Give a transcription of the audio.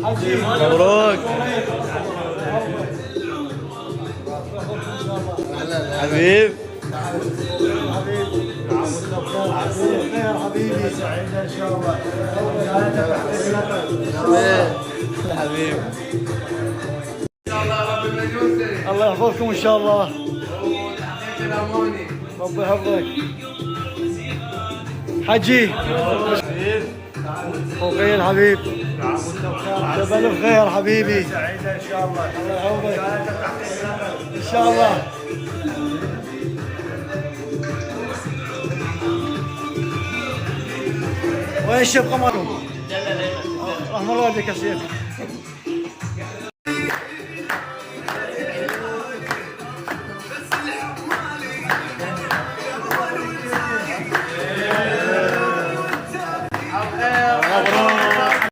مبروك حبيب. حبيبي سعيد ان شاء الله. حبيب الله يحفظكم ان شاء الله. ربي يحفظك حجي فوقي الحبيب. جبل الخير حبيبي. سعيد ان شاء الله. الله يحفظك ان شاء الله. وين الشيخ قمر؟ رحم الله والديك يا سيدي.